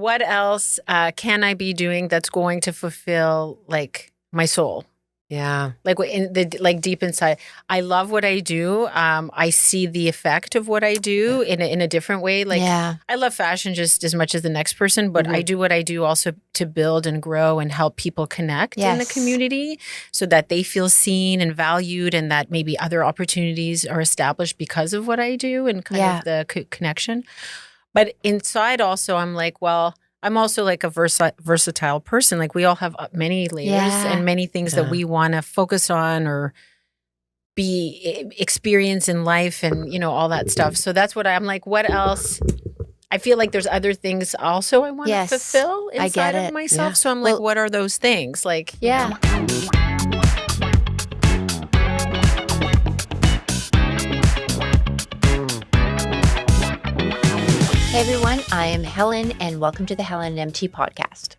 what else can I be doing that's going to fulfill like my soul? Yeah. Like deep inside. I love what I do. I see the effect of what I do in a different way. Like I love fashion just as much as the next person, but I do what I do also to build and grow and help people connect in the community so that they feel seen and valued and that maybe other opportunities are established because of what I do and kind of the connection. But inside also, I'm like, well, I'm also like a versatile person. Like we all have many layers and many things that we want to focus on or experience in life and, you know, all that stuff. So that's what I'm like, what else? I feel like there's other things also I want to fulfill inside of myself. Yeah. So I'm like, what are those things? Like, you know. Hey everyone, I'm Helen and welcome to the Helen Mt Podcast.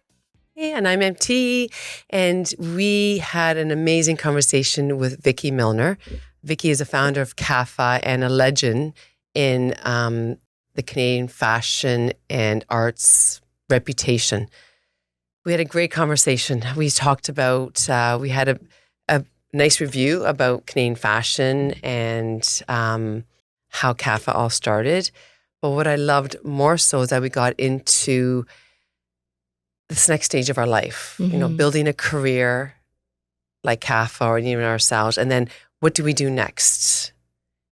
Hey, and I'm MT, and we had an amazing conversation with Vicky Milner. Vicky is a founder of CAFA and a legend in the Canadian fashion and arts reputation. We had a great conversation. We talked about, we had a nice review about Canadian fashion and how CAFA all started. But what I loved more so is that we got into this next stage of our life, you know, building a career like CAFA or even ourselves. And then what do we do next?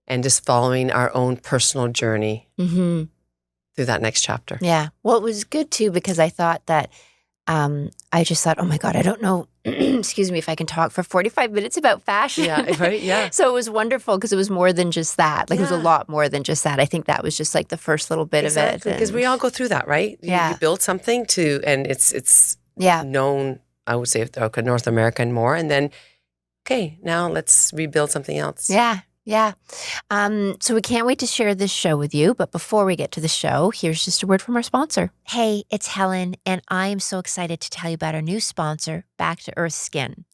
And just following our own personal journey through that next chapter. Yeah. Well, it was good too, because I thought that, I just thought, oh my God, I don't know, excuse me, if I can talk for 45 minutes about fashion. Yeah, right, yeah. So it was wonderful because it was more than just that. Like it was a lot more than just that. I think that was just like the first little bit of it. Because we all go through that, right? You build something and it's known, I would say, North America and more. And then, okay, now let's rebuild something else. Yeah. Yeah. So we can't wait to share this show with you. But before we get to the show, here's just a word from our sponsor. Hey, it's Helen, and I am so excited to tell you about our new sponsor, Back to Earth Skin.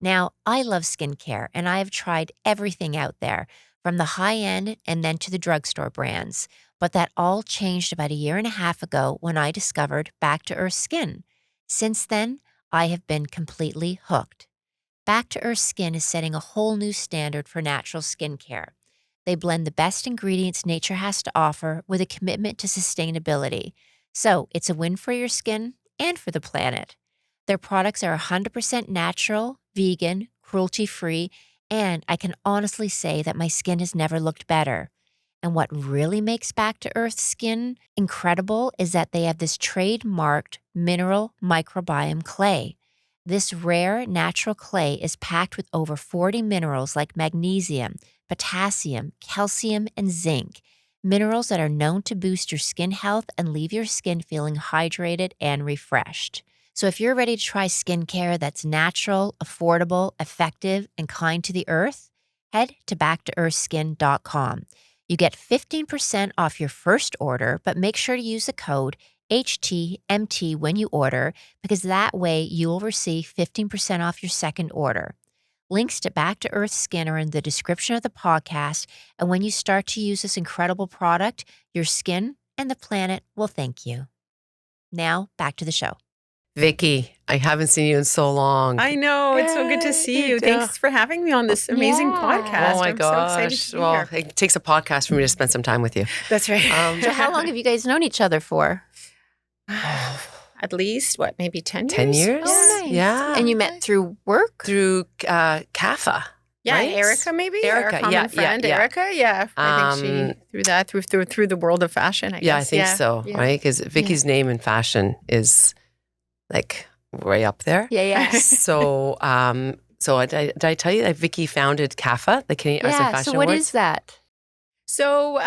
Now, I love skincare, and I have tried everything out there, from the high end and then to the drugstore brands. But that all changed about 1.5 years ago when I discovered Back to Earth Skin. Since then, I have been completely hooked. Back to Earth Skin is setting a whole new standard for natural skincare. They blend the best ingredients nature has to offer with a commitment to sustainability. So it's a win for your skin and for the planet. Their products are 100% natural, vegan, cruelty-free, and I can honestly say that my skin has never looked better. And what really makes Back to Earth Skin incredible is that they have this trademarked mineral microbiome clay. This rare natural clay is packed with over 40 minerals like magnesium, potassium, calcium, and zinc, minerals that are known to boost your skin health and leave your skin feeling hydrated and refreshed. So if you're ready to try skincare that's natural, affordable, effective, and kind to the earth, head to backtoearthskin.com. You get 15% off your first order, but make sure to use the code HTMT when you order, because that way you will receive 15% off your second order. Links to Back to Earth Skin are in the description of the podcast, and when you start to use this incredible product, your skin and the planet will thank you. Now, back to the show. Vicky, I haven't seen you in so long. I know. It's so good to see you. Thanks for having me on this amazing podcast. Oh my gosh. I'm so excited to be here. It takes a podcast for me to spend some time with you. That's right. So how long have you guys known each other for? At least, maybe 10 years? 10 years? Oh, nice. Yeah. And you met through work? Through CAFA. Yeah, right? Erica maybe? Erica, Our common friend, Erica, yeah. I think she, through the world of fashion, I guess. Yeah, I think so, right? Because Vicky's name in fashion is like way up there. Yeah. So, did I tell you that Vicky founded CAFA, the Canadian Arts and Fashion so what Awards? is that? So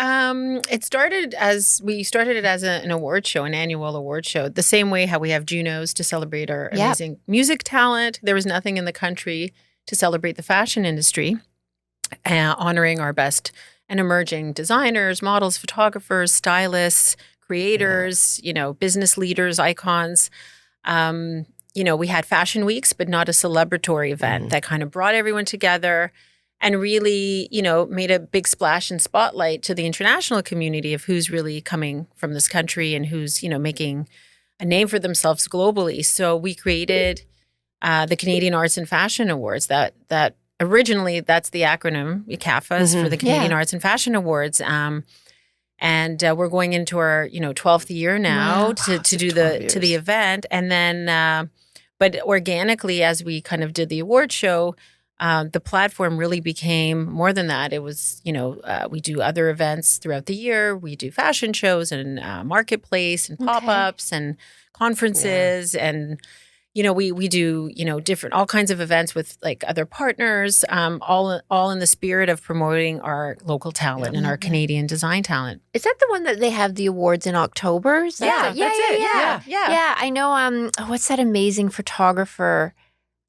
it started as an award show, an annual award show, the same way how we have Junos to celebrate our amazing music talent. There was nothing in the country to celebrate the fashion industry, honoring our best and emerging designers, models, photographers, stylists, creators, business leaders, icons. We had fashion weeks, but not a celebratory event that kind of brought everyone together and really, made a big splash and spotlight to the international community of who's really coming from this country and who's, making a name for themselves globally. So we created the Canadian Arts and Fashion Awards. That originally, that's the acronym, CAFA, is for the Canadian Arts and Fashion Awards. And we're going into our 12th year now to do the event, and then but organically, as we kind of did the award show, the platform really became more than that. It was we do other events throughout the year. We do fashion shows and marketplace and pop-ups and conferences and we do different all kinds of events with like other partners, all in the spirit of promoting our local talent and our Canadian design talent. Is that the one that they have the awards in October? Yeah, that's it. Yeah. I know. What's that amazing photographer?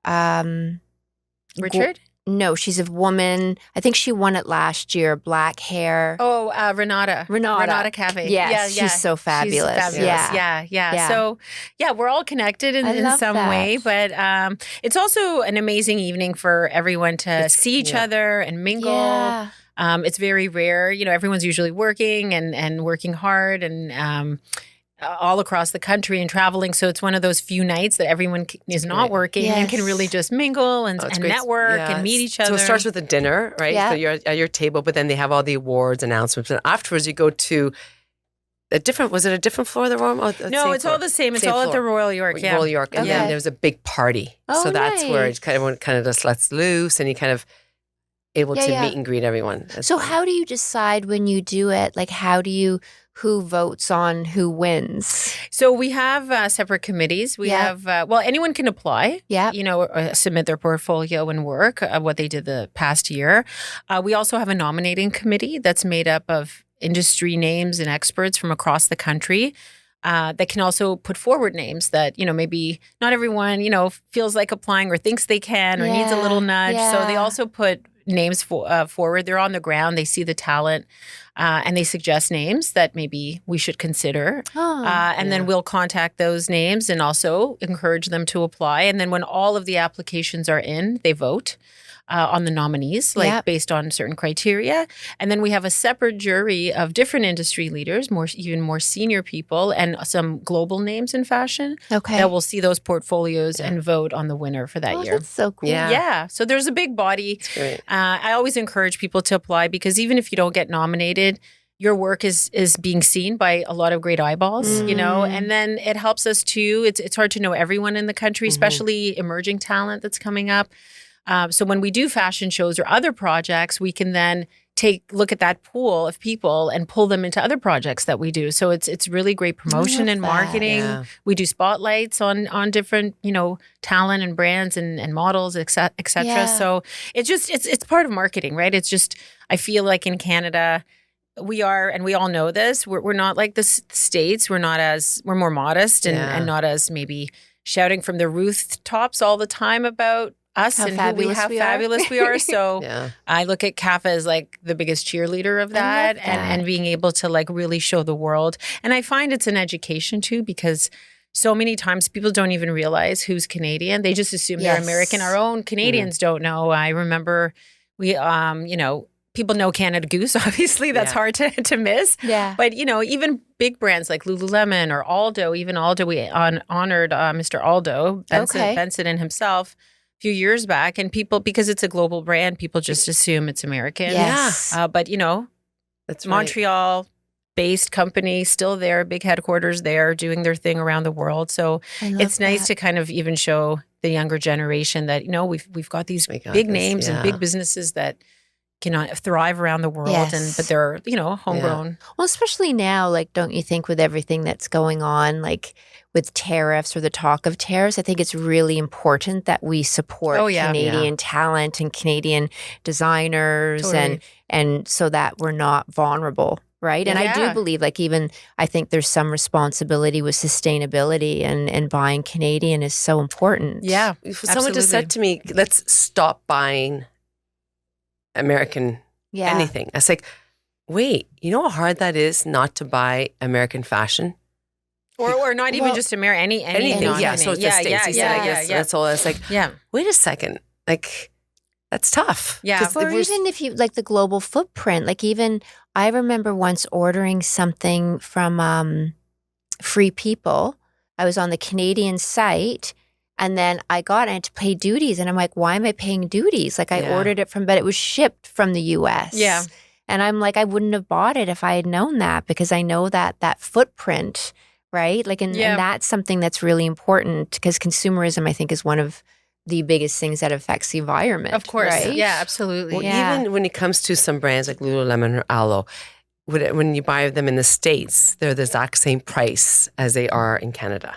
Richard? No, she's a woman. I think she won it last year. Black hair. Oh, Renata Cafe. Yes, she's so fabulous. She's fabulous. Yeah. So, we're all connected in some way, but it's also an amazing evening for everyone to see each other and mingle. Yeah. It's very rare. Everyone's usually working and working hard and all across the country and traveling. So it's one of those few nights that everyone is not working and can really just mingle and network and meet each other. So it starts with a dinner, right? Yeah. So you're at your table, but then they have all the awards announcements. And afterwards you go to was it a different floor of the Royal? No, it's all the same. It's all at the Royal York. Yeah. Royal York. And then there's a big party. Oh, so that's nice. where everyone kind of just lets loose and you kind of able to meet and greet everyone. So how do you decide when you do it? Like who votes on who wins? So we have separate committees. We have, anyone can apply, submit their portfolio and work, what they did the past year. We also have a nominating committee that's made up of industry names and experts from across the country that can also put forward names that, maybe not everyone, feels like applying or thinks they can or needs a little nudge. Yeah. So they also put names forward. They're on the ground. They see the talent. And they suggest names that maybe we should consider. Then we'll contact those names and also encourage them to apply. And then when all of the applications are in, they vote on the nominees, based on certain criteria. And then we have a separate jury of different industry leaders, even more senior people, and some global names in fashion that will see those portfolios and vote on the winner for that year. That's so cool. Yeah. So there's a big body. I always encourage people to apply because even if you don't get nominated, your work is being seen by a lot of great eyeballs, and then it helps us too. It's hard to know everyone in the country, especially emerging talent that's coming up. So when we do fashion shows or other projects, we can then look at that pool of people and pull them into other projects that we do. So it's really great promotion and marketing. Yeah. We do spotlights on different, talent and brands and models, et cetera. Yeah. So it's part of marketing, right? It's just, I feel like in Canada, we are, and we all know this, we're not like the States. We're more modest and not as maybe shouting from the rooftops all the time about us how and fabulous fabulous we are. So I look at CAFA as like the biggest cheerleader of that. And being able to like really show the world. And I find it's an education too, because so many times people don't even realize who's Canadian. They just assume they're American. Our own Canadians don't know. I remember we, people know Canada Goose, obviously. That's hard to miss. Yeah. But, even big brands like Lululemon or Aldo, even Aldo, we honored Mr. Aldo, Benson and himself, a few years back, and people, because it's a global brand, people just assume it's American. Yes. But that's Montreal-based company, still there, big headquarters there, doing their thing around the world. So it's nice to kind of even show the younger generation that we've got these big names and big businesses that can thrive around the world, but they're homegrown. Well, especially now, like, don't you think with everything that's going on, like with tariffs or the talk of tariffs, I think it's really important that we support Canadian talent and Canadian designers and so that we're not vulnerable, right? And I do believe, like, even I think there's some responsibility with sustainability and buying Canadian is so important. Yeah, someone just said to me, let's stop buying American anything. I was like, wait, you know how hard that is not to buy American fashion? Or not even just anything. Yeah, so it's the States. He said, that's all. I was like, wait a second. Like, that's tough. Yeah. Or even if you, like the global footprint, like even, I remember once ordering something from Free People I was on the Canadian site, and then I had to pay duties. And I'm like, why am I paying duties? Like I ordered it but it was shipped from the US. Yeah. And I'm like, I wouldn't have bought it if I had known that, because I know that footprint, right? Like, and that's something that's really important, because consumerism, I think, is one of the biggest things that affects the environment. Of course. Right? Yeah, absolutely. Well, even when it comes to some brands like Lululemon or Alo, when you buy them in the States, they're the exact same price as they are in Canada,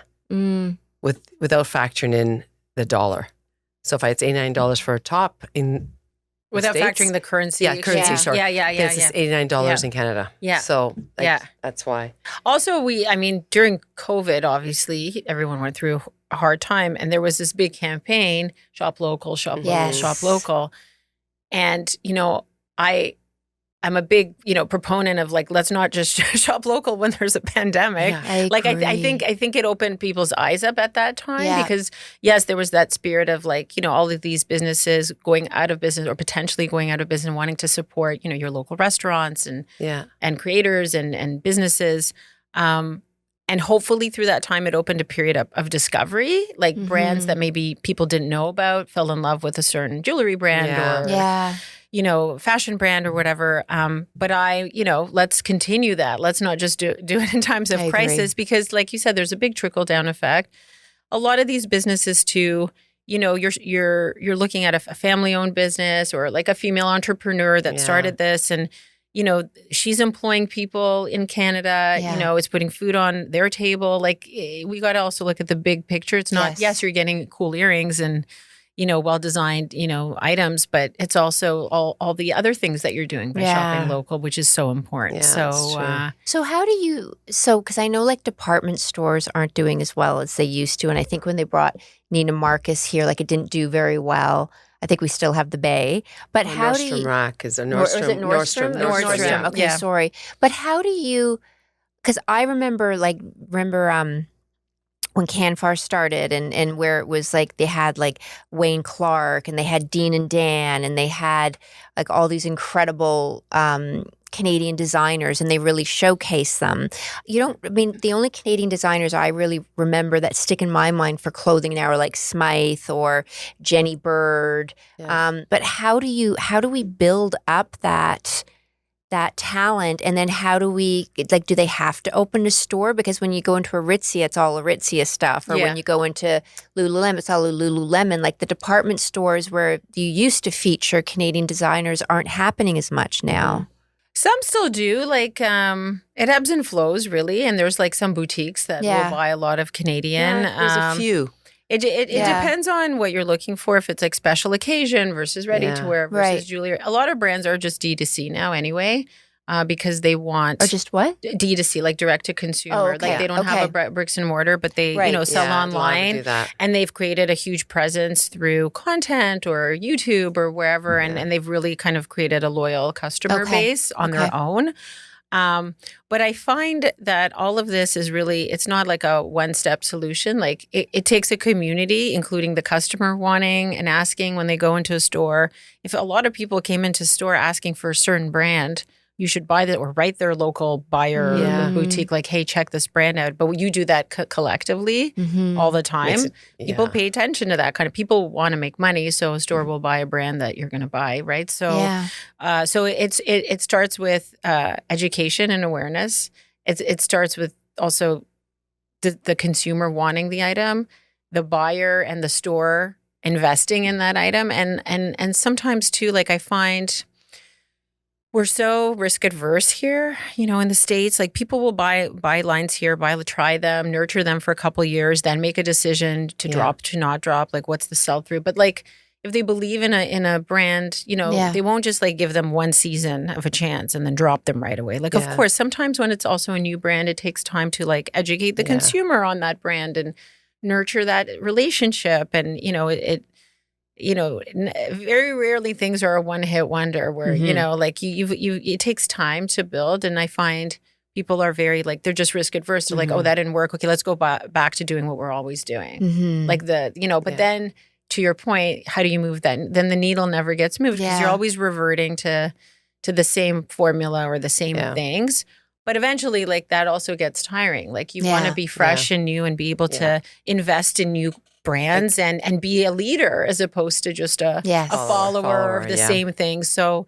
without factoring in the dollar. So if it's $89 for a top in without States, factoring the currency. currency, sorry. Yeah. It's $89 in Canada. Yeah. So that's why. Also, during COVID, obviously, everyone went through a hard time, and there was this big campaign, shop local, shop local, shop local. And, I'm a big, proponent of like, let's not just shop local when there's a pandemic. Yeah, I think it opened people's eyes up at that time because yes, there was that spirit of like, all of these businesses going out of business or potentially going out of business and wanting to support, your local restaurants and creators and businesses. And hopefully through that time, it opened a period of discovery, like brands that maybe people didn't know about, fell in love with a certain jewelry brand or fashion brand or whatever. But let's continue that. Let's not just do it in times of crisis, because like you said, there's a big trickle down effect. A lot of these businesses too, you're looking at a family owned business or like a female entrepreneur that started this, and she's employing people in Canada, it's putting food on their table. Like we got to also look at the big picture. It's not, yes, you're getting cool earrings and, well-designed, items, but it's also all the other things that you're doing by shopping local, which is so important. So how do you, because I know like department stores aren't doing as well as they used to. And I think when they brought Neiman Marcus here, like it didn't do very well. I think we still have the Bay, but how do you? Nordstrom Rack is a Nordstrom. Or is it Nordstrom? Nordstrom. Okay, sorry. But how do you? Because I remember when CanFar started and where it was like they had like Wayne Clark and they had Dean and Dan and they had like all these incredible Canadian designers, and they really showcased them. The only Canadian designers I really remember that stick in my mind for clothing now are like Smythe or Jenny Bird. But how do we build up that talent, and then how do we, like, do they have to open a store? Because when you go into Aritzia, it's all Aritzia stuff. Or when you go into Lululemon, it's all Lululemon. Like the department stores where you used to feature Canadian designers aren't happening as much now. Some still do. Like it ebbs and flows, really. And there's like some boutiques that will buy a lot of Canadian. There's a few. It depends on what you're looking for. If it's like special occasion versus ready to wear versus jewelry. A lot of brands are just D2C now anyway, because they want. Or just what? D2C, like direct to consumer. Oh, okay. Like they don't have a bricks and mortar, but they sell online. And they've created a huge presence through content or YouTube or wherever. And they've really kind of created a loyal customer base on their own. But I find that all of this is really, it's not like a one-step solution. Like it takes a community, including the customer wanting and asking when they go into a store. If a lot of people came into store asking for a certain brand, you should buy that or write their local buyer boutique like, hey, check this brand out. But you do that collectively all the time. People pay attention to that kind of, people want to make money. So a store will buy a brand that you're going to buy, right? So so it starts with education and awareness. It starts with also the consumer wanting the item, the buyer and the store investing in that item. And sometimes too, like I find we're so risk adverse here, in the States. Like people will buy lines here, try them, nurture them for a couple of years, then make a decision to drop, to not drop. Like what's the sell through? But like if they believe in a brand, they won't just like give them one season of a chance and then drop them right away. Like of course, sometimes when it's also a new brand, it takes time to like educate the consumer on that brand and nurture that relationship. And very rarely things are a one-hit wonder where, like it takes time to build. And I find people are very like, they're just risk adverse. They're like, oh, that didn't work. Okay, let's go back to doing what we're always doing. Like but then to your point, how do you move that? Then the needle never gets moved because you're always reverting to the same formula or the same things. But eventually, like that also gets tiring. Like you want to be fresh and new and be able to invest in new brands and be a leader as opposed to just a follower of the same thing. So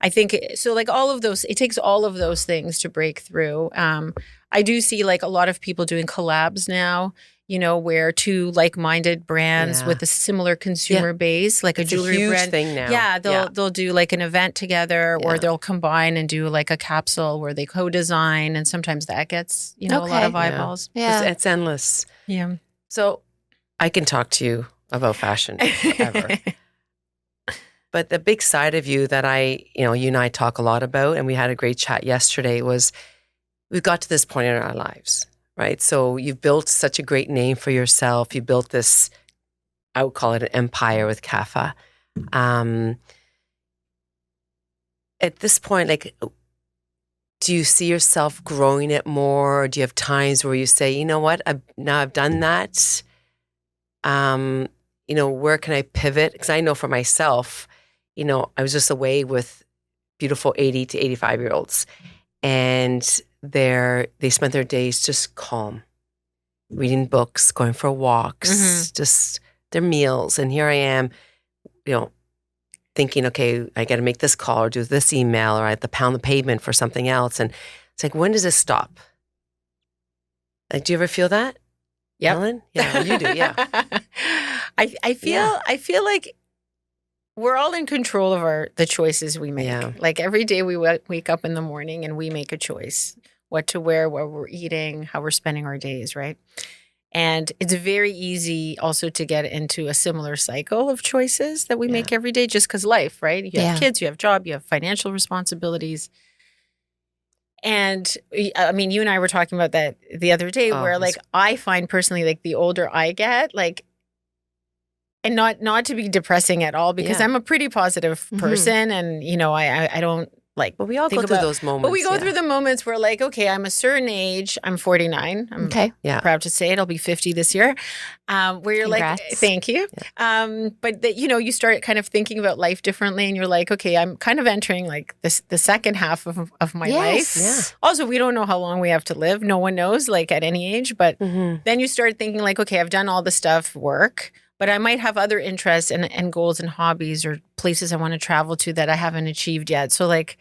I think, so like all of those, it takes all of those things to break through. I do see like a lot of people doing collabs now, you know, where two like-minded brands with a similar consumer base, like it's a jewelry huge brand. Thing now. Yeah, they'll do like an event together, or they'll combine and do like a capsule where they co-design, and sometimes that gets, you know, a lot of eyeballs. Yeah, it's endless. Yeah. So I can talk to you about fashion forever. But the big side of you that you and I talk a lot about, and we had a great chat yesterday, was we've got to this point in our lives, right? So you've built such a great name for yourself. You built this, I would call it an empire with CAFA. At this point, like, do you see yourself growing it more? Or do you have times where you say, you know what, I've done that. You know, where can I pivot? Because I know for myself, you know, I was just away with beautiful 80 to 85-year-olds, and they spent their days just calm, reading books, going for walks, just their meals. And here I am, you know, thinking, okay, I got to make this call or do this email, or I have to pound the pavement for something else. And it's like, when does this stop? Like, do you ever feel that? Yep. Helen? Yeah, you do. Yeah. I feel like we're all in control of the choices we make. Yeah. Like every day we wake up in the morning and we make a choice, what to wear, what we're eating, how we're spending our days, right? And it's very easy also to get into a similar cycle of choices that we make every day, just because life, right? You have kids, you have job, you have financial responsibilities. And I mean, you and I were talking about that the other day, where like I find personally, like the older I get, like, and not to be depressing at all, because I'm a pretty positive person, and you know, I don't like. But we all go through those moments. But we go through the moments where, like, okay, I'm a certain age. I'm 49. I'm proud to say it. I'll be 50 this year. Where you're like, thank you. Yeah. But that, you know, you start kind of thinking about life differently, and you're like, okay, I'm kind of entering like the second half of my life. Yeah. Also, we don't know how long we have to live. No one knows, like at any age. But then you start thinking like, okay, I've done all the stuff, work, but I might have other interests and goals and hobbies or places I want to travel to that I haven't achieved yet. So like,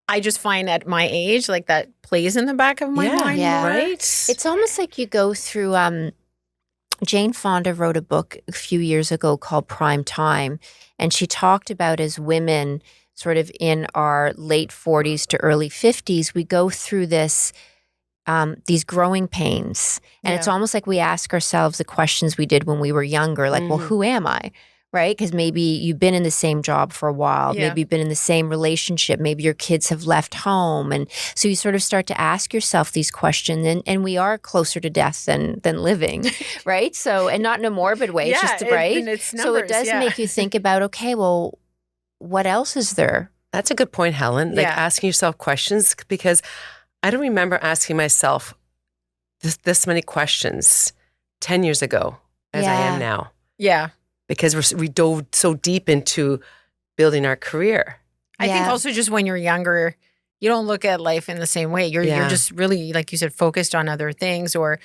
I just find at my age, like that plays in the back of my mind. Yeah. Right? It's almost like you go through, Jane Fonda wrote a book a few years ago called Prime Time. And she talked about, as women sort of in our late 40s to early 50s, we go through these growing pains. And it's almost like we ask ourselves the questions we did when we were younger, like, well, who am I? Right? Because maybe you've been in the same job for a while. Yeah. Maybe you've been in the same relationship. Maybe your kids have left home. And so you sort of start to ask yourself these questions. And we are closer to death than living, right? So, and not in a morbid way, it's just, right? It's numbers, so it does make you think about, okay, well, what else is there? That's a good point, Helen. Like asking yourself questions, because I don't remember asking myself this many questions 10 years ago as I am now. Yeah. Because we dove so deep into building our career. I think also just when you're younger, you don't look at life in the same way. You're just really, like you said, focused on other things. Or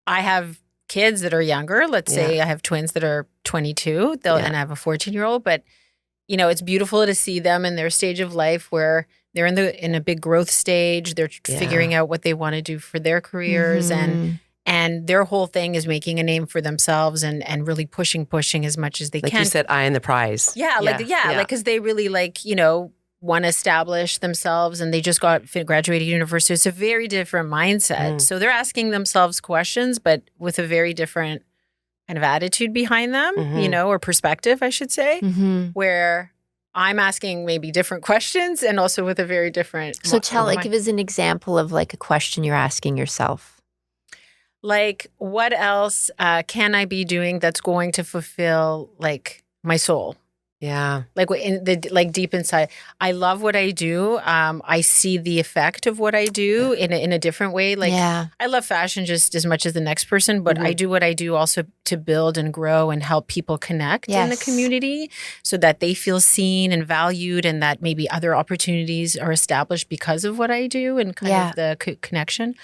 I have kids that are younger. Let's say I have twins that are 22 and I have a 14-year-old. But, you know, it's beautiful to see them in their stage of life where they're in a big growth stage. They're figuring out what they want to do for their careers, and their whole thing is making a name for themselves and really pushing as much as they can. Like you said, eye on the prize. Yeah, like because they really, like, you know, want to establish themselves, and they just graduated university. It's a very different mindset. So they're asking themselves questions, but with a very different kind of attitude behind them, you know, or perspective, I should say, where I'm asking maybe different questions and also with a very different. So give us an example of like a question you're asking yourself. Like, what else can I be doing that's going to fulfill like my soul? Yeah. Like deep inside, I love what I do. I see the effect of what I do in a different way. Like I love fashion just as much as the next person, but I do what I do also to build and grow and help people connect in the community so that they feel seen and valued, and that maybe other opportunities are established because of what I do and kind of the connection.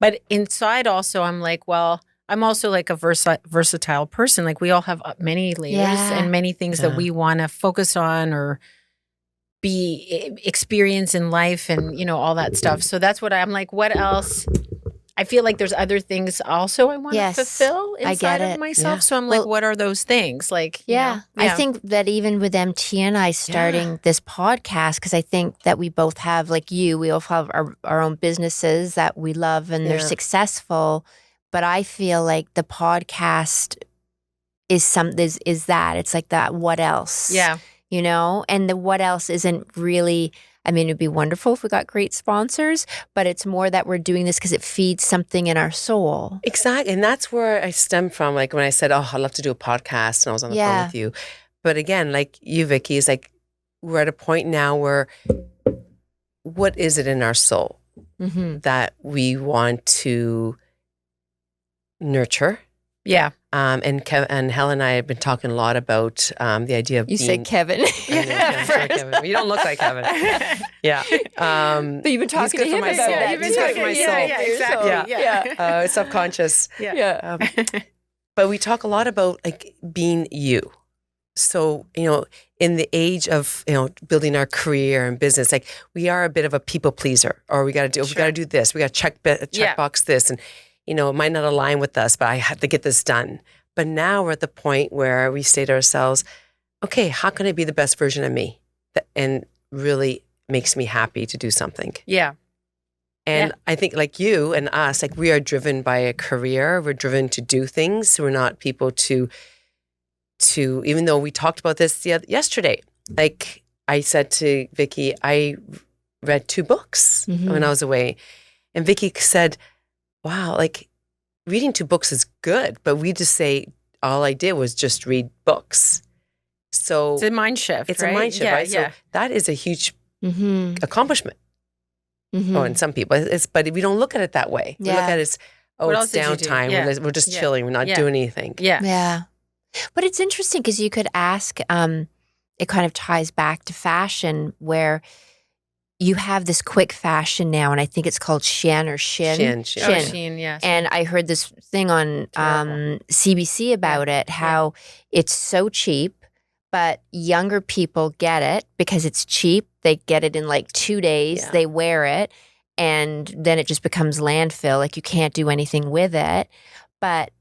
But inside also, I'm like, well, I'm also like a versatile person. Like we all have many layers and many things that we want to focus on or experience in life and, all that stuff. So that's what I'm like, what else? I feel like there's other things also I want to fulfill inside of myself. Yeah. So I'm like, what are those things? Like, I think that even with MT and I starting this podcast, because I think that we both have, like you, we all have our own businesses that we love and they're successful. But I feel like the podcast is that. It's like that what else? Yeah. And the what else isn't really, I mean, it'd be wonderful if we got great sponsors, but it's more that we're doing this because it feeds something in our soul. Exactly. And that's where I stem from. Like when I said, I'd love to do a podcast and I was on the phone with you. But again, like you, Vicky, is like, we're at a point now where what is it in our soul that we want to nurture? Yeah. And Helen and I have been talking a lot about the idea of you say Kevin. Kevin. You don't look like Kevin. Yeah. But you've been talking to him about that. He's good for my soul. Yeah, exactly. Yeah. It's subconscious. Yeah. But we talk a lot about like being you. So, in the age of, building our career and business, like we are a bit of a people pleaser, or we got to do this. We got to check box this, and it might not align with us, but I have to get this done. But now we're at the point where we say to ourselves, okay, how can I be the best version of me? And really makes me happy to do something. Yeah. And I think like you and us, like we are driven by a career. We're driven to do things. We're not people to even though we talked about this yesterday, like I said to Vicky, I read 2 books when I was away. And Vicky said, wow, like reading 2 books is good, but we just say all I did was just read books. So it's a mind shift. It's a mind shift, right? So that is a huge accomplishment. Oh, and some people, but we don't look at it that way. We look at it as, it's downtime. We're just chilling. We're not doing anything. Yeah. But it's interesting because you could ask, it kind of ties back to fashion where you have this quick fashion now, and I think it's called Shein or Shin. Shein, yes. And I heard this thing on CBC about it, how it's so cheap, but younger people get it because it's cheap. They get it in like 2 days. They wear it, and then it just becomes landfill. Like you can't do anything with it. But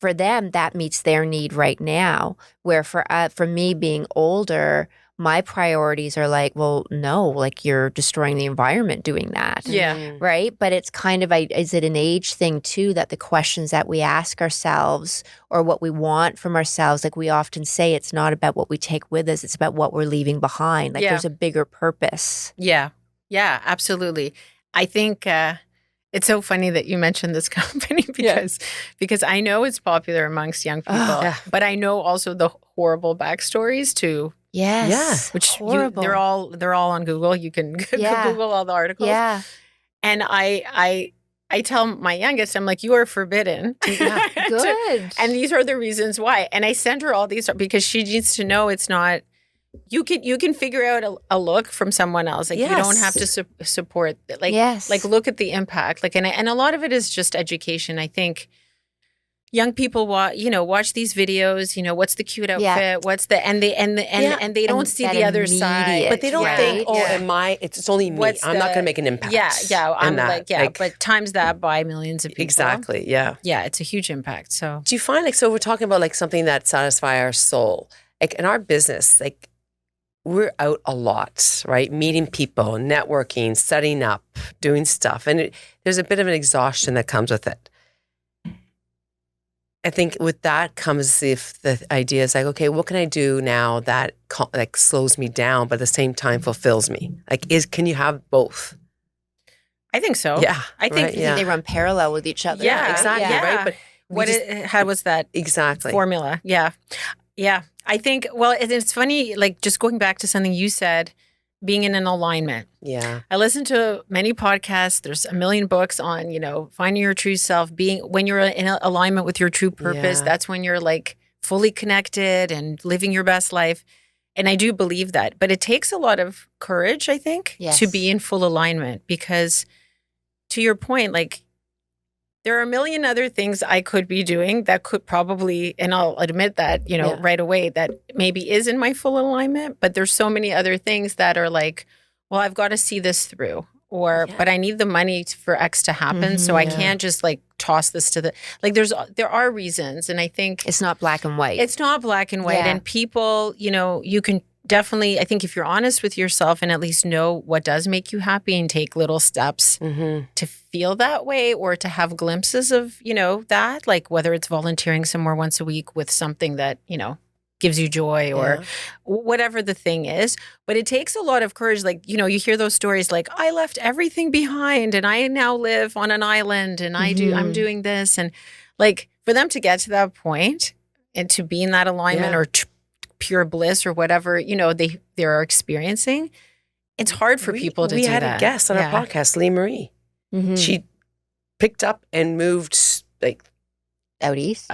for them, that meets their need right now. Where for me being older, my priorities are like, well, no, like you're destroying the environment doing that. Yeah. Right? But it's kind of, is it an age thing too, that the questions that we ask ourselves or what we want from ourselves, like we often say, it's not about what we take with us, it's about what we're leaving behind. Like there's a bigger purpose. Yeah. Yeah, absolutely. I think it's so funny that you mentioned this company because I know it's popular amongst young people, but I know also the horrible backstories too. Yes. Which they're all on Google. You can Google all the articles. Yeah. And I tell my youngest, I'm like, you are forbidden. Good. And these are the reasons why. And I send her all these because she needs to know it's not. You can figure out a look from someone else. Like you don't have to support. Like look at the impact. Like and a lot of it is just education. I think young people watch these videos. What's the cute outfit? What's the and they don't see the other side. But they don't think, it's only me. I'm not going to make an impact. Yeah. I'm but times that by millions of people. Exactly. Yeah. Yeah, it's a huge impact. So do you find so we're talking about something that satisfies our soul. Like in our business, we're out a lot, right? Meeting people, networking, setting up, doing stuff. And there's a bit of an exhaustion that comes with it. I think with that comes if the idea is okay, what can I do now that slows me down, but at the same time fulfills me? Can you have both? I think so. Yeah. I think they run parallel with each other. Yeah, exactly. Yeah. Right. But how was that exactly formula? Yeah. Yeah. I think, well, it's funny, like just going back to something you said, being in an alignment. Yeah. I listen to many podcasts. There's a million books on, finding your true self, when you're in alignment with your true purpose, that's when you're like fully connected and living your best life. And I do believe that. But it takes a lot of courage, I think, to be in full alignment because to your point, like there are a million other things I could be doing that could probably, and I'll admit that, right away, that maybe is in my full alignment. But there's so many other things that are like, well, I've got to see this through. But I need the money for X to happen. So I can't just like toss this to like there are reasons. And I think it's not black and white. It's not black and white. Yeah. And people, you can definitely, I think if you're honest with yourself and at least know what does make you happy and take little steps to feel that way or to have glimpses of, that, like whether it's volunteering somewhere once a week with something that, gives you joy or whatever the thing is. But it takes a lot of courage. Like, you hear those stories like, I left everything behind and I now live on an island and I'm doing this. And like for them to get to that point and to be in that alignment or pure bliss or whatever, they're experiencing, it's hard for people to do that. We had a guest on our podcast, Lee Marie. She picked up and moved like out east?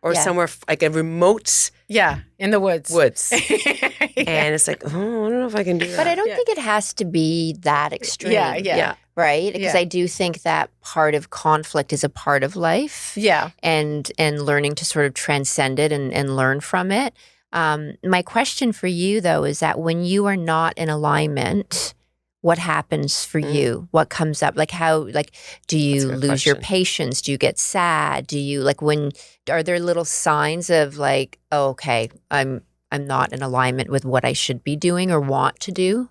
Or somewhere like a remote... Yeah, in the woods. And it's like, I don't know if I can do that. But I don't think it has to be that extreme. Yeah. Right? Because I do think that part of conflict is a part of life. Yeah. And learning to sort of transcend it and learn from it. My question for you, though, is that when you are not in alignment... What happens for you? What comes up? Like do you lose your patience? Do you get sad? Do you are there little signs of like, oh, okay, I'm not in alignment with what I should be doing or want to do?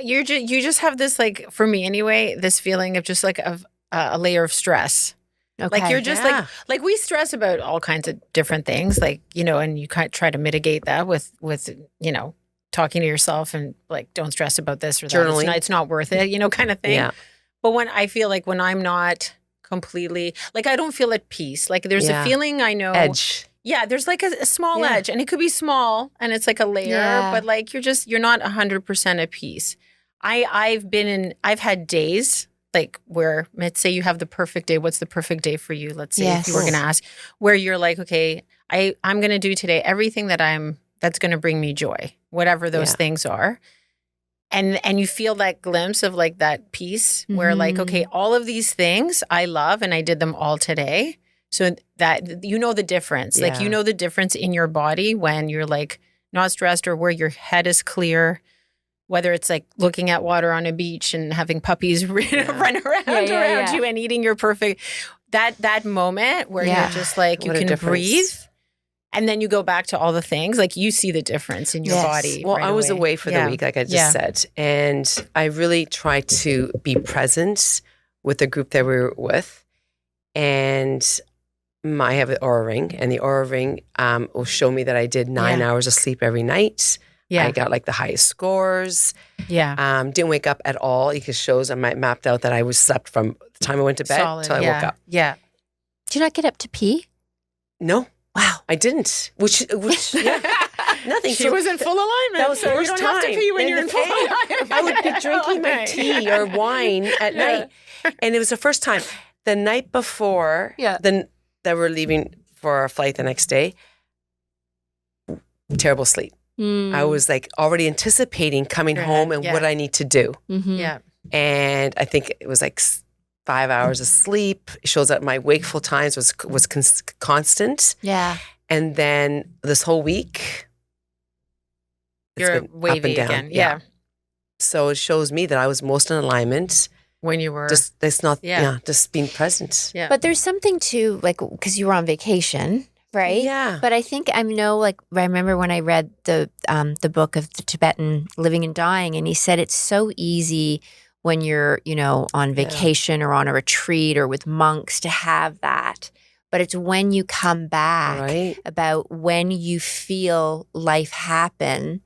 You just have this, like, for me anyway, this feeling of just like a layer of stress. Okay. Like you're just like we stress about all kinds of different things, like, and you kind of try to mitigate that with talking to yourself and like, don't stress about this or that. Journaling. It's not worth it, kind of thing. Yeah. But when I feel like when I'm not completely, like I don't feel at peace. Like there's a feeling I know. Edge. Yeah, there's like a small edge and it could be small and it's like a layer, but like you're not 100% at peace. I've had days like where, let's say you have the perfect day. What's the perfect day for you? Let's say if you were going to ask, where you're like, okay, I'm going to do today everything that's going to bring me joy, whatever those things are. And you feel that glimpse of like that peace where like, okay, all of these things I love and I did them all today. So that, the difference, like, the difference in your body when you're like not stressed or where your head is clear, whether it's like looking at water on a beach and having puppies run around you and eating your perfect, that moment where you're just like, you can breathe. And then you go back to all the things, like you see the difference in your body. Well, right I was away. away for the week, like I just said. And I really tried to be present with the group that we were with. And I have an Aura Ring. And the Aura Ring will show me that I did 9 hours of sleep every night. Yeah. I got like the highest scores. Yeah. Didn't wake up at all. It shows I mapped out that I was slept from the time I went to bed till I woke up. Yeah. Did you not get up to pee? No. Wow. I didn't. Which nothing. She was in full alignment. That was the first you don't time. Have to pee when you're in full alignment. I would be drinking my tea or wine at night. And it was the first time. The night before, that we're leaving for our flight the next day, terrible sleep. I was like already anticipating coming home and what I need to do. Yeah. And I think it was like 5 hours of sleep. It shows that my wakeful times was constant. Yeah. And then this whole week, you're wavy again. Yeah. So it shows me that I was most in alignment when you were just being present. Yeah. But there's something too, like, because you were on vacation, right? Yeah. But I think I remember when I read the book of the Tibetan Living and Dying, and he said it's so easy when you're, on vacation or on a retreat or with monks to have that. But it's when you come back about when you feel life happen,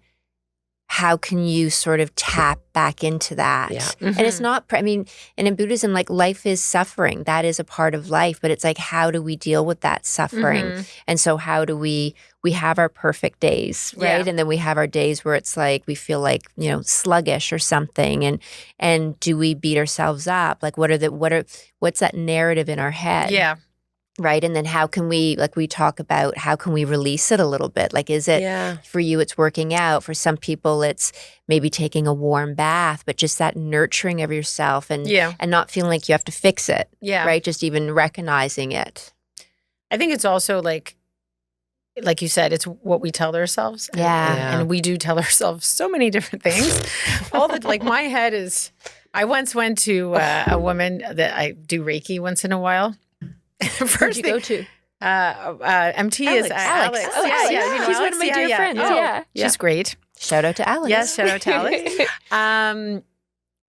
how can you sort of tap back into that? Yeah. And it's not, I mean, and in Buddhism, like life is suffering. That is a part of life, but it's like, how do we deal with that suffering? And so how do we have our perfect days, right? And then we have our days where it's like, we feel like, sluggish or something. And do we beat ourselves up? Like, what's that narrative in our head? Yeah. Right. And then how can we, like we talk about, how can we release it a little bit? Like, is it for you, it's working out. For some people, it's maybe taking a warm bath, but just that nurturing of yourself and not feeling like you have to fix it. Yeah. Right. Just even recognizing it. I think it's also like you said, it's what we tell ourselves. And we do tell ourselves so many different things. My head is, I once went to a woman that I do Reiki once in a while. Where'd you go to? MT is Alex. Oh, yeah. She's one of my dear friends. Yeah. She's great. Shout out to Alex. Yes, shout out to Alex.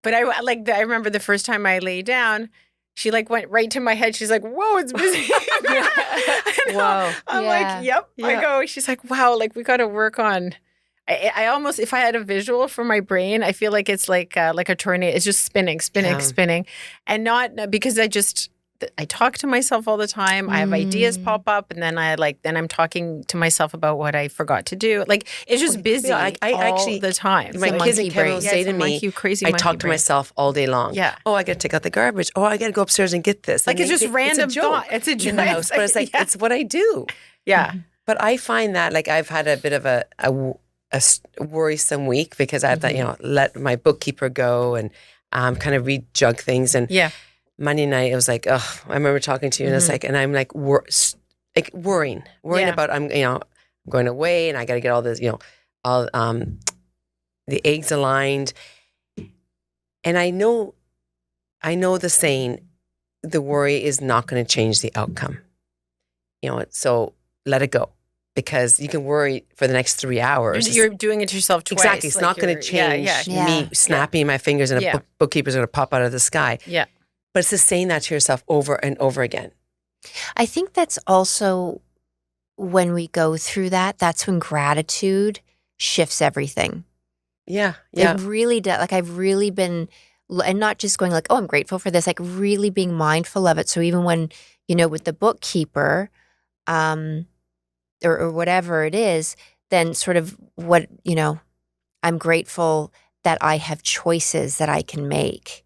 But I remember the first time I lay down, she went right to my head. She's like, whoa, it's busy. Whoa. I'm like, yep. I go, she's like, wow, we got to work on. I almost, if I had a visual for my brain, I feel like it's like a tornado. It's just spinning. And not because I talk to myself all the time. I have ideas pop up, and then then I'm talking to myself about what I forgot to do. It's just busy I all the time. My kids and Kevin will say to me, I talk to myself all day long. Yeah. Oh, I got to take out the garbage. Oh, I got to go upstairs and get this. It's just random thought. It's a joke in the house, but it's it's what I do. Yeah. But I find that I've had a bit of a worrisome week because I have that let my bookkeeper go and kind of rejug things and Monday night, it was like, oh, I remember talking to you, and it's like, and I'm worrying about I'm going away, and I got to get all this, all the eggs aligned, and I know the saying, the worry is not going to change the outcome, so let it go. Because you can worry for the next 3 hours. You're doing it to yourself twice. Exactly. It's not going to change me snapping my fingers and a bookkeeper's going to pop out of the sky. Yeah. But it's just saying that to yourself over and over again. I think that's also when we go through that, that's when gratitude shifts everything. Yeah. Yeah. It really does. I've really been, and not just going oh, I'm grateful for this, really being mindful of it. So even when, with the bookkeeper, or whatever it is, then sort of what, I'm grateful that I have choices that I can make.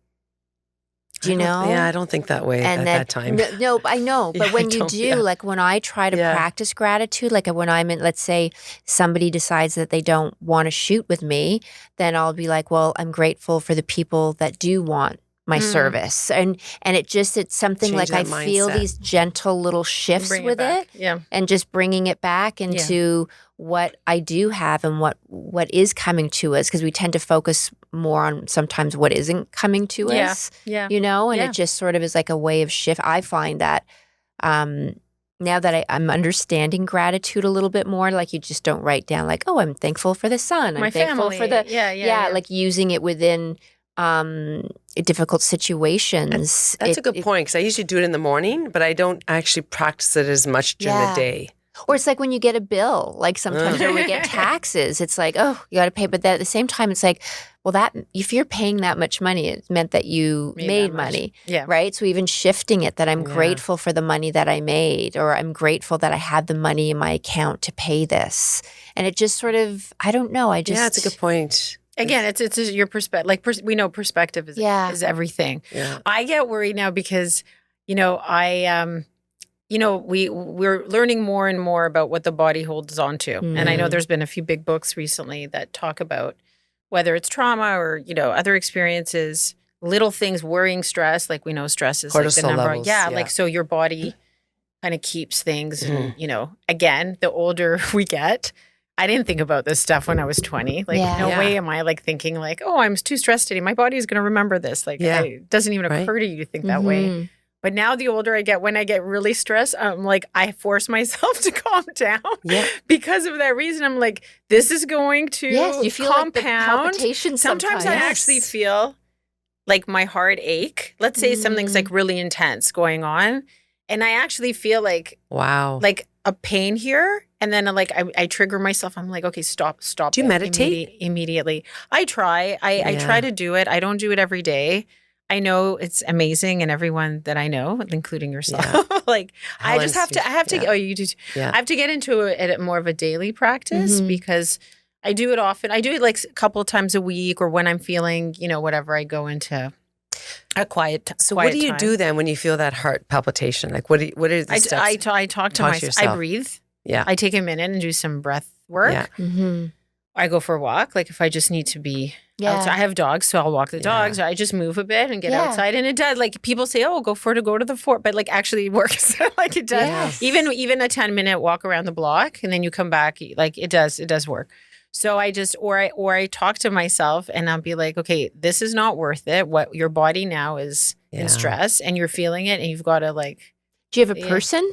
Do you know? Yeah, I don't think that way at that time. No, I know. But when you do, when I try to practice gratitude, when I'm in, let's say somebody decides that they don't want to shoot with me, then I'll be like, well, I'm grateful for the people that do want my service. And it's something Change I that feel mindset. these gentle little shifts with it. Yeah. And just bringing it back into what I do have and what is coming to us, because we tend to focus more on sometimes what isn't coming to us. Yeah. And it just sort of is like a way of shift. I find that now that I'm understanding gratitude a little bit more, you just don't write down oh, I'm thankful for the sun. I'm My thankful family. for the Yeah. Using it within difficult situations. That's a good point, because I usually do it in the morning, but I don't actually practice it as much during the day. Or it's when you get a bill, sometimes when we get taxes, it's oh, you got to pay. But at the same time, it's well, that if you're paying that much money, it meant that you made money. Yeah. Right. So even shifting it, that I'm grateful for the money that I made, or I'm grateful that I have the money in my account to pay this. And it just sort of, I don't know. It's a good point. Again, it's your perspective. We know perspective is everything. Yeah. I get worried now because, we're learning more and more about what the body holds on to. And I know there's been a few big books recently that talk about whether it's trauma or, other experiences, little things, worrying, stress. We know stress is cortisol the number. Levels, so your body kind of keeps things. And, again, the older we get, I didn't think about this stuff when I was 20. No way am I thinking oh, I'm too stressed today. My body is going to remember this. It doesn't even occur to you to think that way. But now the older I get, when I get really stressed, I'm I force myself to calm down because of that reason. I'm this is going to you feel compound. the palpitations Sometimes I actually feel my heart ache. Let's say something's really intense going on. And I actually feel wow. a pain here. And then like I trigger myself. I'm like, okay, stop. Do you meditate? Immediately. I try. I try to do it. I don't do it every day. I know it's amazing, and everyone that I know, including yourself, like Helen's I have to. Oh, you do. I have to get into it more of a daily practice because I do it often. I do it like a couple of times a week, or when I'm feeling, whatever. I go into a quiet. So what do you do then when you feel that heart palpitation? Like what are the steps? I talk to myself. I breathe. Yeah. I take a minute and do some breath work. Yeah. Mm-hmm. I go for a walk. Like if I just need to be outside. I have dogs, so I'll walk the dogs. Or I just move a bit and get outside. And it does. Like people say, oh, go to the fort. But like actually it works. Like it does. Yes. Even a 10-minute walk around the block and then you come back. Like it does work. So I just, or I talk to myself and I'll be like, okay, this is not worth it. What your body now is in stress and you're feeling it and you've got to like. Do you have a person?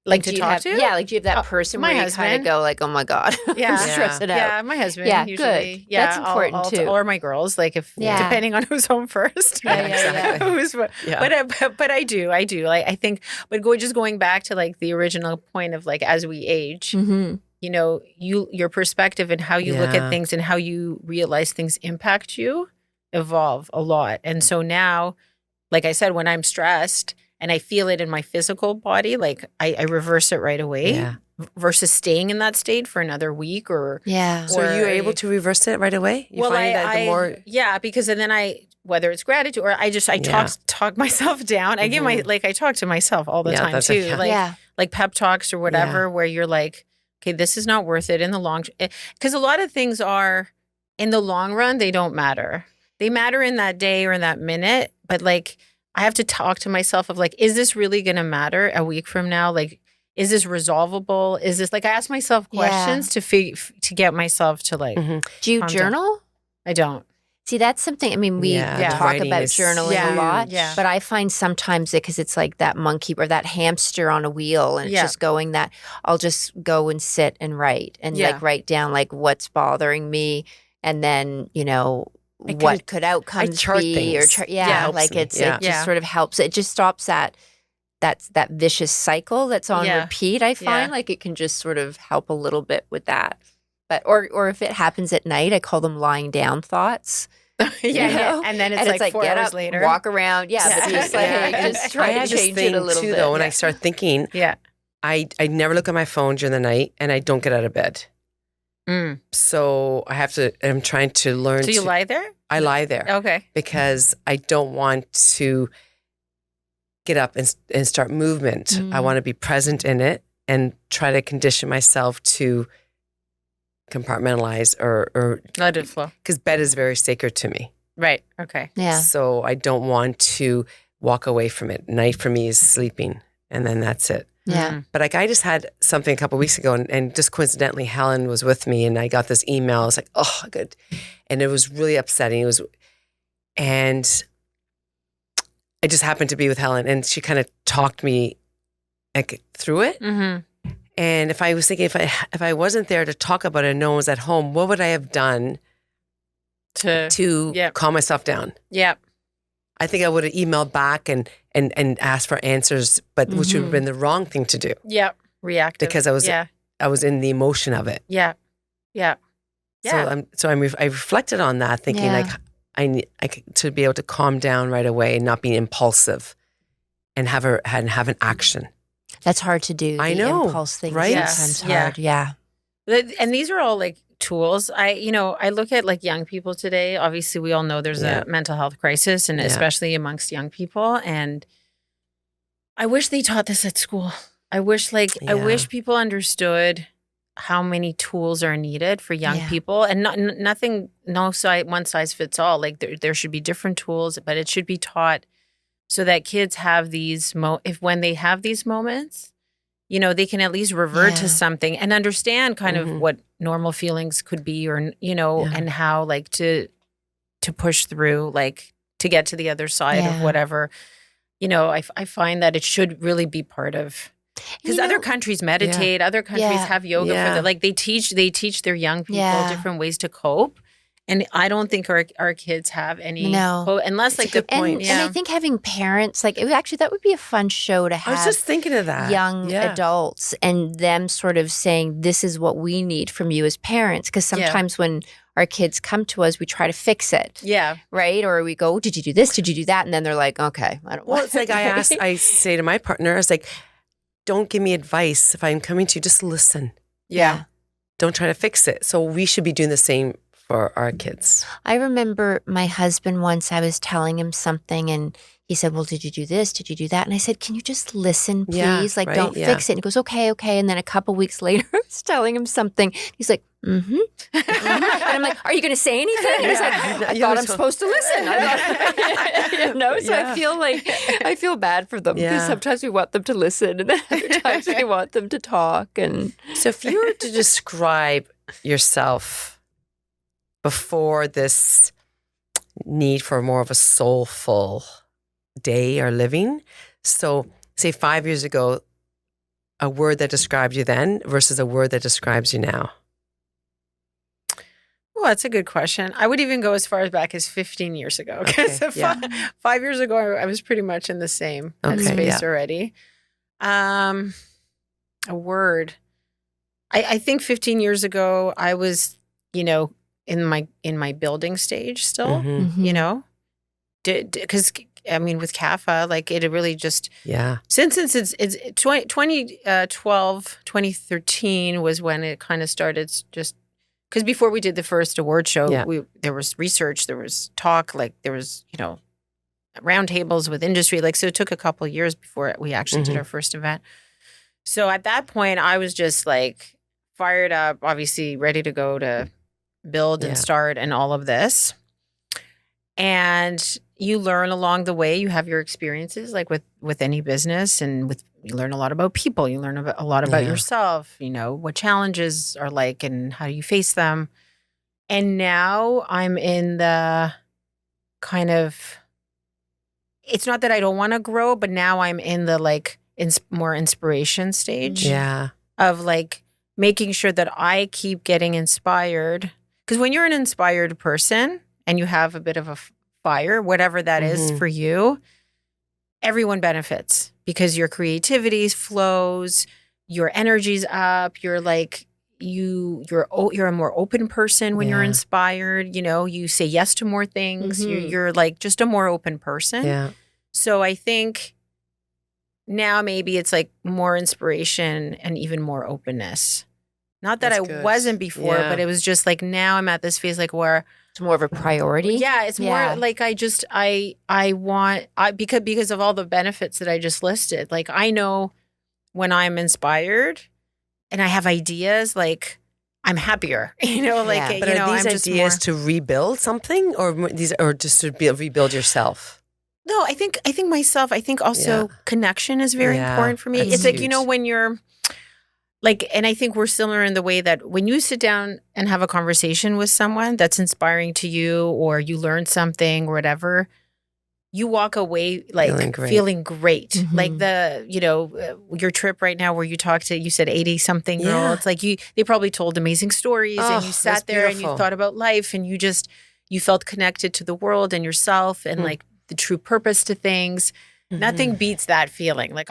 Like to talk to? Yeah, like do you have that person where you kind of go like, oh my God, stress it out. Yeah, my husband. Yeah, usually. good. That's important too. Or my girls, like if depending on who's home first. Exactly. But I do. Like I think, but going back to like the original point of like as we age, your perspective and how you look at things and how you realize things impact you evolve a lot. And so now, like I said, when I'm stressed. And I feel it in my physical body, like I reverse it right away versus staying in that state for another week or. Yeah. So are you able to reverse it right away? You find that the more. Yeah, because then whether it's gratitude or I talk myself down. I give I talk to myself all the time too. Like pep talks or whatever where you're like, okay, this is not worth it in the long, because a lot of things are in the long run, they don't matter. They matter in that day or in that minute, but like, I have to talk to myself of like, is this really going to matter a week from now? Like, is this resolvable? Is this like, I ask myself questions to get myself to like. Do you journal? Down. I don't. See, that's something, I mean, we talk about journaling a lot, but I find sometimes because it's like that monkey or that hamster on a wheel and it's just going that I'll just go and sit and write and like write down like what's bothering me and then, what could outcomes be things. It just sort of helps. It just stops that vicious cycle that's on repeat. I find like it can just sort of help a little bit with that. But or if it happens at night, I call them lying down thoughts. And then it's like 4 get hours up, later, walk around. But just just try to change it a little bit. Though, when I start thinking, I never look at my phone during the night, and I don't get out of bed. So I'm trying to learn. So you lie there? I lie there. Okay. Because I don't want to get up and start movement. I want to be present in it and try to condition myself to compartmentalize or let it flow. Because bed is very sacred to me. Right. Okay. Yeah. So I don't want to walk away from it. Night for me is sleeping, and then that's it. Yeah. But like I just had something a couple of weeks ago and just coincidentally Helen was with me and I got this email. I was like, oh, good. And it was really upsetting. And I just happened to be with Helen and she kind of talked me like through it. Mm-hmm. And if I was thinking, if I wasn't there to talk about it and no one was at home, what would I have done to calm myself down? Yeah. I think I would have emailed back and asked for answers, but which would have been the wrong thing to do. Yeah, reactive. Because I was in the emotion of it. Yeah. So I reflected on that, thinking like I need to be able to calm down right away and not be impulsive, and have an action. That's hard to do. I know, impulse things right? Sometimes hard. Yeah. And these are all like tools. I look at like young people today. Obviously, we all know there's a mental health crisis, and especially amongst young people. And I wish they taught this at school. I wish people understood how many tools are needed for young people, and no one size fits all. Like there should be different tools, but it should be taught so that kids have these when they have these moments, they can at least revert to something and understand kind of what normal feelings could be, or and how like to push through, like to get to the other side of whatever. I find that it should really be part of. Because other countries meditate, other countries have yoga for them. Like they teach their young people different ways to cope. And I don't think our kids have any unless like the point. And I think having parents, like that would be a fun show to have. I was just thinking of that. Young adults and them sort of saying, this is what we need from you as parents. Because sometimes when our kids come to us, we try to fix it. Yeah. Right? Or we go, did you do this? Did you do that? And then they're like, okay, I don't want it's like I say to my partner, I was like, don't give me advice. If I'm coming to you, just listen. Yeah. Don't try to fix it. So we should be doing the same for our kids. I remember my husband once, I was telling him something and he said, well, did you do this? Did you do that? And I said, can you just listen, please? Don't fix it. And he goes, okay. And then a couple weeks later, I was telling him something. He's like, mm-hmm. And I'm like, are you going to say anything? And he's like, I thought I'm supposed to listen. So I feel bad for them because sometimes we want them to listen and then other times we want them to talk. And so if you were to describe yourself before this need for more of a soulful day or living. So say 5 years ago, a word that described you then versus a word that describes you now. Well, that's a good question. I would even go as far back as 15 years ago. Because 5 years ago, I was pretty much in the same space already. A word. I think 15 years ago, I was, in my building stage still, because with CAFA, like it really just since it's 2012, 2013 was when it kind of started. Just because before we did the first award show, there was research, there was talk, like there was roundtables with industry, like so it took a couple of years before we actually did our first event. So at that point, I was just like fired up, obviously ready to go to build and start and all of this. And you learn along the way. You have your experiences like with any business, and you learn a lot about people. You learn a lot about yourself, what challenges are like and how you face them. And now I'm in the kind of, it's not that I don't want to grow, but now I'm in the like more inspiration stage of like making sure that I keep getting inspired. Because when you're an inspired person and you have a bit of a fire, whatever that is for you, everyone benefits because your creativity flows, your energy's up, you're like, you're a more open person when you're inspired, you say yes to more things, you're like just a more open person. Yeah. So I think now maybe it's like more inspiration and even more openness. Not that I wasn't before, but it was just like now I'm at this phase like where it's more of a priority. Yeah, it's more like because of all the benefits that I just listed. Like I know when I'm inspired and I have ideas, like I'm happier. But are these ideas to rebuild something, or just to rebuild yourself? No, I think myself. I think also connection is very important for me. It's like huge. When you're. Like, and I think we're similar in the way that when you sit down and have a conversation with someone that's inspiring to you, or you learn something or whatever, you walk away like feeling great. Like your trip right now where you talked to, you said 80-something girl. It's like they probably told amazing stories and you sat there and you thought about life and you felt connected to the world and yourself and like the true purpose to things. Nothing beats that feeling. Like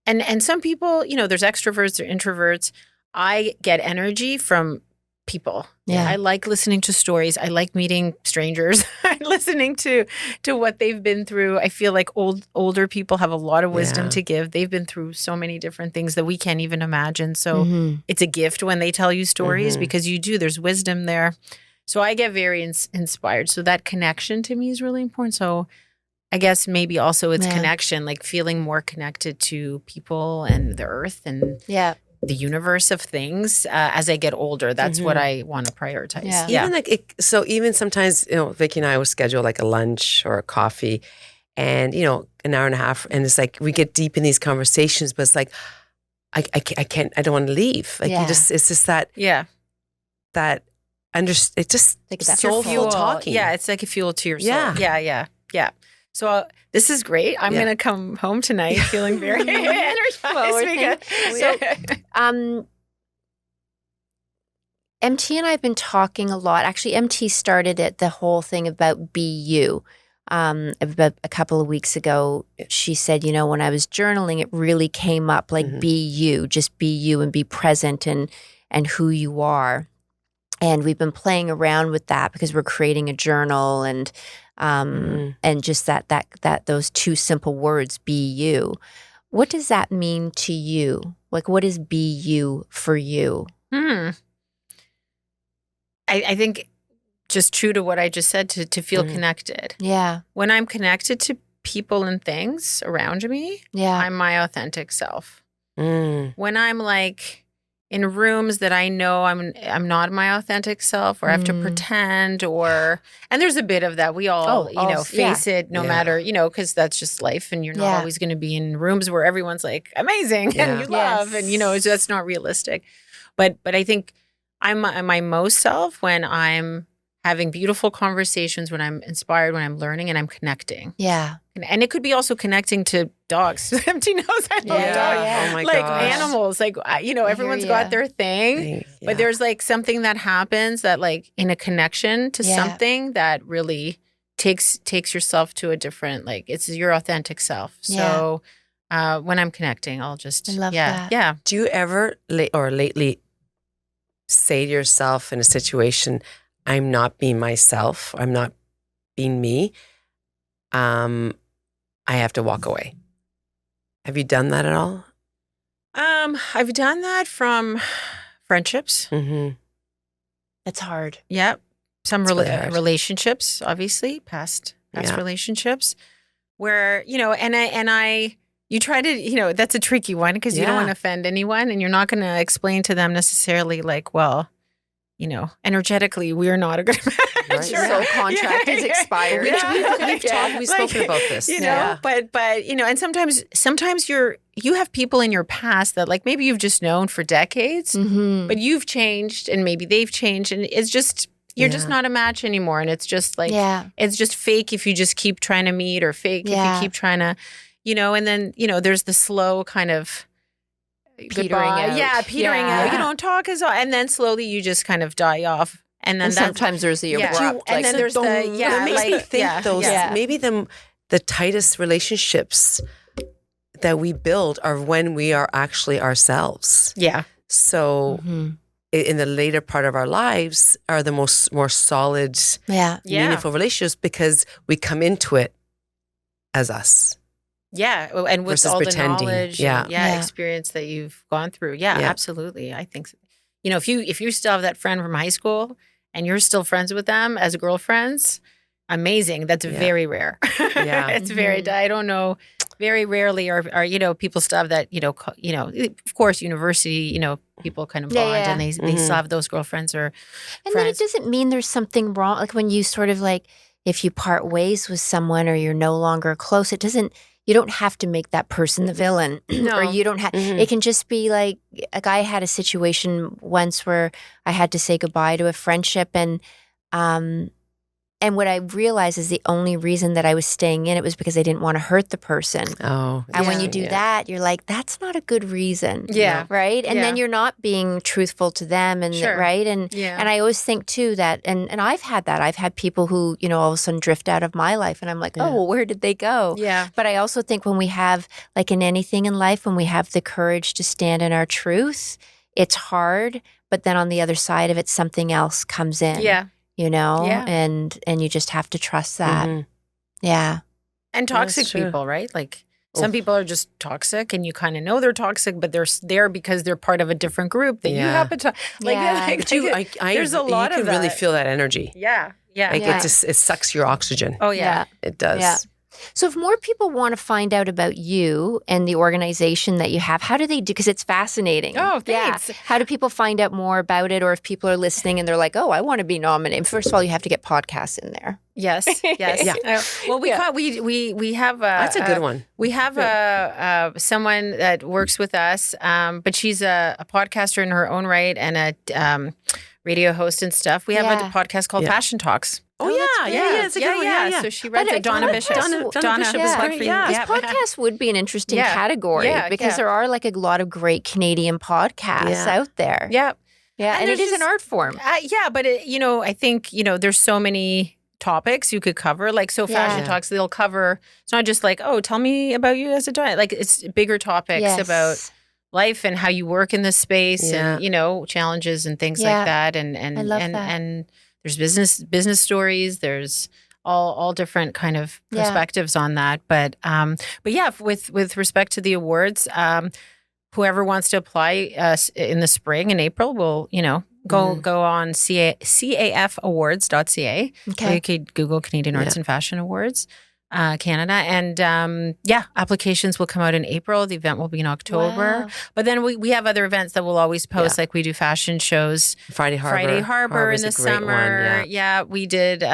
And some people, there's extroverts, there's introverts. I get energy from people. Yeah. I like listening to stories. I like meeting strangers. I'm listening to what they've been through. I feel like older people have a lot of wisdom to give. They've been through so many different things that we can't even imagine. So it's a gift when they tell you stories because there's wisdom there. So I get very inspired. So that connection to me is really important. So I guess maybe also it's connection, like feeling more connected to people and the earth and the universe of things as I get older. That's what I want to prioritize. Yeah. Even sometimes, Vicky and I will schedule like a lunch or a coffee and, an hour and a half. And it's like we get deep in these conversations, but it's like, I can't, I don't want to leave. Like it's just that, it's just like that soulful talking. Yeah, it's like a fuel to your soul. Yeah. So this is great. I'm going to come home tonight feeling very energized. MT and I have been talking a lot. Actually, MT started it, the whole thing about be you. About a couple of weeks ago, she said, when I was journaling, it really came up like be you, just be you and be present and who you are. And we've been playing around with that because we're creating a journal and just that those two simple words, be you. What does that mean to you? Like, what is be you for you? I think just true to what I just said, to feel connected. Yeah. When I'm connected to people and things around me, I'm my authentic self. When I'm like in rooms that I know I'm not my authentic self, or I have to pretend, and there's a bit of that. We all, face it no matter, because that's just life, and you're not always going to be in rooms where everyone's like amazing and you love, and so that's not realistic. But I think I'm my most self when I'm having beautiful conversations, when I'm inspired, when I'm learning, and I'm connecting. Yeah. And it could be also connecting to dogs. Empty knows I love dogs. Yeah. Oh my like gosh. Animals. Like, everyone's got their thing. But there's like something that happens that like in a connection to something that really takes yourself to a different, like it's your authentic self. So when I'm connecting, I'll just, I love that. Yeah. Do you ever lately say to yourself in a situation, I'm not being myself, I'm not being me, I have to walk away? Have you done that at all? I've done that from friendships. It's hard. Yep. Some really hard. relationships, obviously, past relationships, where, you try to, that's a tricky one because you don't want to offend anyone, and you're not going to explain to them necessarily like, well, energetically, we're not a good match. Right. So contract is expired. We've spoken about this. But and sometimes you have people in your past that like maybe you've just known for decades, but you've changed and maybe they've changed, and it's just you're just not a match anymore, and it's just like it's just fake if you just keep trying to meet, or fake if you keep trying to, and then there's the slow kind of petering out. Yeah, petering out. You don't talk as often, and then slowly you just kind of die off. And then sometimes there's the abrupt. And then there's it makes me think maybe the tightest relationships that we build are when we are actually ourselves. Yeah. So in the later part of our lives are the more solid, meaningful relationships because we come into it as us. Yeah, and with versus all pretending. The knowledge, experience that you've gone through. Yeah, absolutely. I think, if you still have that friend from high school and you're still friends with them as girlfriends, amazing. That's very rare. Yeah, it's very. I don't know. Very rarely are people still have that. Of course, university. People kind of bond and they still have those girlfriends or. And friends. then it doesn't mean there's something wrong. Like when you sort of like, if you part ways with someone or you're no longer close, it doesn't. You don't have to make that person the villain. No. Or you don't have, it can just be like I had a situation once where I had to say goodbye to a friendship, and what I realized is the only reason that I was staying in it was because I didn't want to hurt the person. Oh. And when you do that, you're like, that's not a good reason. Yeah. Right? And then you're not being truthful to them, and right? And I always think too that and I've had that. I've had people who, all of a sudden drift out of my life, and I'm like, oh, well, where did they go? Yeah. But I also think when we have, like in anything in life, when we have the courage to stand in our truth, it's hard, but then on the other side of it, something else comes in. Yeah. And you just have to trust that. Yeah. And toxic people, right? Like some people are just toxic, and you kind of know they're toxic, but they're there because they're part of a different group that you happen to there's a lot of that. You can really feel that energy. Yeah. Yeah. Like it sucks your oxygen. Oh yeah. It does. Yeah. So if more people want to find out about you and the organization that you have, how do they do? Because it's fascinating. Oh, thanks. Yeah. How do people find out more about it? Or if people are listening and they're like, oh, I want to be nominated. First of all, you have to get podcasts in there. Yes. Well, we have that's a good one. We have someone that works with us, but she's a podcaster in her own right and a radio host and stuff. We have a podcast called Fashion Talks. Oh, yeah. It's a good one. Yeah. So she runs it. Donna Bishop. Donna Bishop is great. This podcast would be an interesting category because there are like a lot of great Canadian podcasts out there. Yeah. Yeah, and it is an art form. Yeah, but I think, there's so many topics you could cover. Like, so fashion talks, they'll cover, it's not just like, oh, tell me about you as a designer. Like, it's bigger topics about life and how you work in this space and, challenges and things like that. And I love that. And there's business stories. There's all different kind of perspectives on that. But yeah, with respect to the awards, whoever wants to apply in the spring in April will, go on cafawards.ca. Okay. Or you could Google Canadian Arts and Fashion Awards Canada. And applications will come out in April. The event will be in October. Wow. But then we have other events that we'll always post. Like we do fashion shows. Friday Harbor in the summer. We did...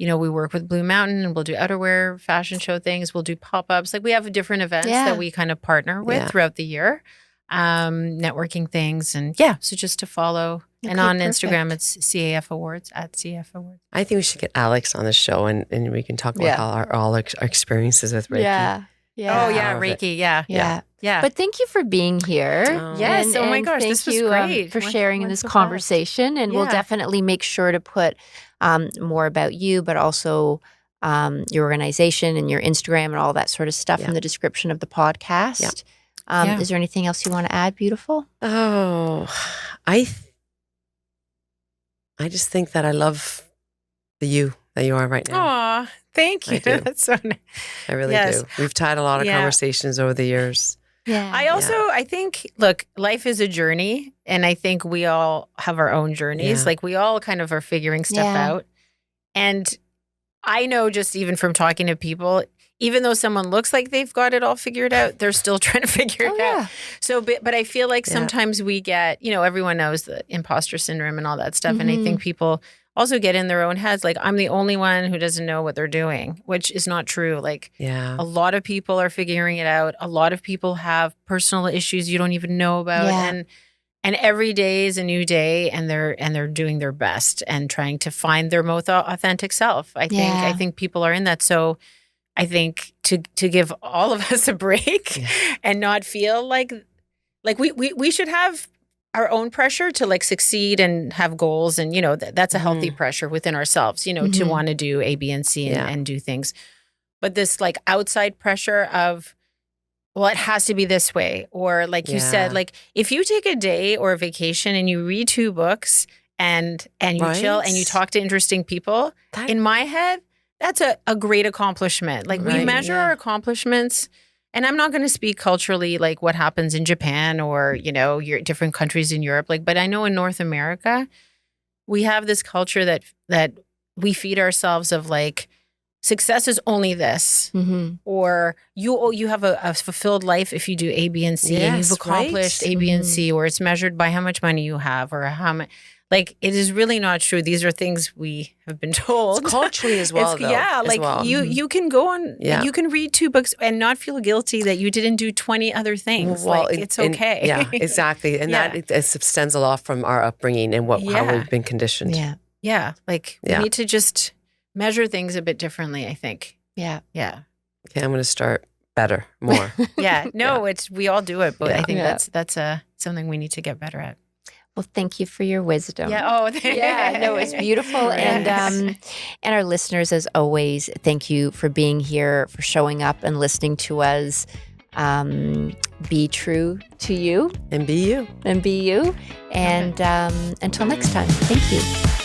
we work with Blue Mountain and we'll do outerwear fashion show things. We'll do pop-ups. Like we have different events that we kind of partner with throughout the year, networking things. And so just to follow. Okay, and on Instagram, it's CAF Awards, @CAF Awards. I think we should get Alex on the show and we can talk about how all our experiences with Reiki. Yeah. Oh, yeah, Reiki. Yeah. But thank you for being here. Yes. Oh, my gosh. This was great. For sharing in this conversation. And we'll definitely make sure to put more about you, but also your organization and your Instagram and all that sort of stuff in the description of the podcast. Is there anything else you want to add, beautiful? Oh, I just think that I love the you that you are right now. Aw, thank you. That's so nice. I really do. We've had a lot of conversations over the years. Yeah. I think, look, life is a journey, and I think we all have our own journeys. Like we all kind of are figuring stuff out. And I know just even from talking to people, even though someone looks like they've got it all figured out, they're still trying to figure it out. So, but I feel like sometimes we get, everyone knows the imposter syndrome and all that stuff. And I think people also get in their own heads, like, I'm the only one who doesn't know what they're doing, which is not true. Like, a lot of people are figuring it out. A lot of people have personal issues you don't even know about. And every day is a new day, and they're doing their best and trying to find their most authentic self. I think people are in that. So I think to give all of us a break and not feel like we should have our own pressure to like succeed and have goals, and that's a healthy pressure within ourselves, to want to do A, B, and C and do things. But this like outside pressure of, well, it has to be this way, or like you said, like if you take a day or a vacation and you read 2 books and you chill and you talk to interesting people, in my head, that's a great accomplishment. Like we measure our accomplishments, and I'm not going to speak culturally like what happens in Japan or, your different countries in Europe. Like, but I know in North America, we have this culture that we feed ourselves of like, success is only this, or you have a fulfilled life if you do A, B, and C, and you've accomplished A, B, and C, or it's measured by how much money you have or how much. Like, it is really not true. These are things we have been told. It's culturally as well, though. You can go on, you can read 2 books and not feel guilty that you didn't do 20 other things. Well, like, it's okay. Yeah, exactly. And that it stems a lot from our upbringing and how we've been conditioned. Yeah. Like, we need to just measure things a bit differently, I think. Yeah. Okay, I'm going to start better, more. We all do it, but I think that's something we need to get better at. Well, thank you for your wisdom. It's beautiful. And our listeners, as always, thank you for being here, for showing up and listening to us. Be true to you. And be you. And until next time, thank you.